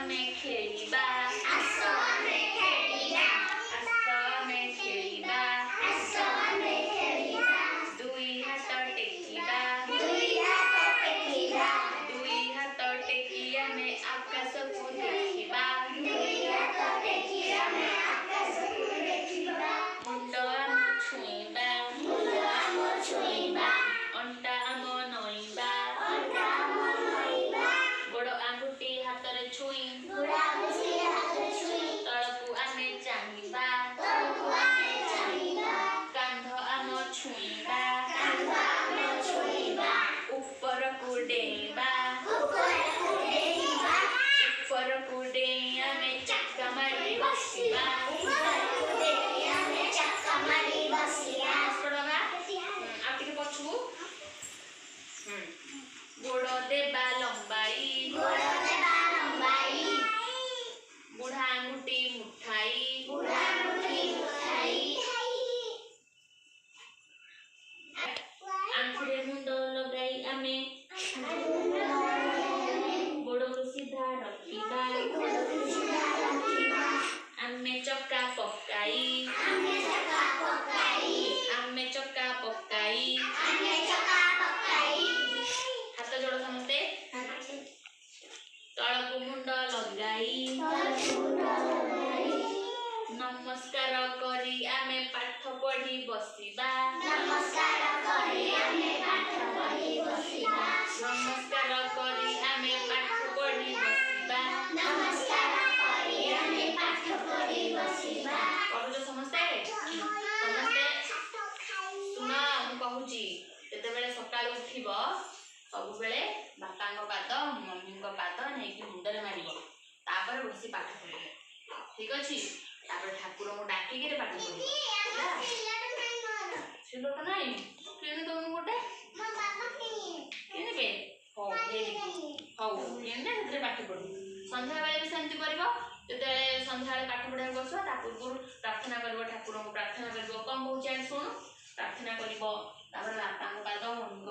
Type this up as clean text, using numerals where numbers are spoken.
ଆମେ ଖେଳିବା ଦୁଇ ହାତ ଟେକିବା ଦୁଇ ହାତ ଟେକି ଆମେ ଆକାଶକୁ ଦେଖିବା ମୁଣ୍ଡ ଆମ ଛୁଇଁବା ଅଣ୍ଟା ଆମ ନଇଁବା ଗୋଡ଼ ଆଙ୍ଗୁଠି ହାତରେ ଛୁଇଁ ତଳକୁ ଆମେ ଚାହିଁବା କାନ୍ଧ ଆମ ଛୁଇଁବା ଉପରକୁ ଡେଇଁବା ଉପରକୁ ଡେଇଁ ଆମେ ଚକ୍କା ମାରି ବସିବା ଆଉ ଟିକେ ପଛକୁ ଗୋଡ଼ ଦେବା ଲମ୍ବାଇ ବୁଢ଼ା ଆଙ୍ଗୁଠି ମୁଠାଇ ଆଣ୍ଠୁରେ ମୁଣ୍ଡ ଲଗାଇ ଆମେ ଗୋଡ଼କୁ ସିଧା ରଖିବା ଆମେ ଚକା ପକାଇ ହାତ ଯୋଡ଼ ସମସ୍ତେ ତଳକୁ ମୁଣ୍ଡ ଲଗାଇ ନମସ୍କାର କରି ଆମେ ପାଠ ପଢ଼ି ବସିବା ନମସ୍କାର କରି ଆମେ ପାଠ ପଢ଼ି ବସିବା କହୁଛ ସମସ୍ତେ ଶୁଣ ମୁଁ କହୁଛି ଯେତେବେଳେ ସକାଳୁ ଉଠିବ ସବୁବେଳେ ବାପାଙ୍କ ପାଦ ମମ୍ମିଙ୍କ ପାଦ ନେଇକି ମୁଣ୍ଡରେ ମାରିବ ତାପରେ ବସି ପାଠ ପଢ଼ିବ ଠିକ ଅଛି ତାପରେ ଠାକୁରଙ୍କୁ ଡାକିକିରି ପାଠ ପଢ଼ିବ ସିଲଟ ନାଇଁ କିଣି ଦଉନୁ ଗୋଟେ କିଣିବେ ହଉ କିଣିଲେ ସେଥିରେ ପାଠ ପଢ଼ିବ ସନ୍ଧ୍ୟାବେଳେ ବି ସେମିତି କରିବ ଯେତେବେଳେ ସନ୍ଧ୍ୟାବେଳେ ପାଠ ପଢ଼ିବାକୁ ବସିବ ତା ପୂର୍ବରୁ ପ୍ରାର୍ଥନା କରିବ ଠାକୁରଙ୍କୁ ପ୍ରାର୍ଥନା କରିବ କ'ଣ କହୁଛି ଆଣି ଶୁଣୁ ପ୍ରାର୍ଥନା କରିବ ତାପରେ ବାପାଙ୍କ ପାଦ ମମ୍ମିଙ୍କ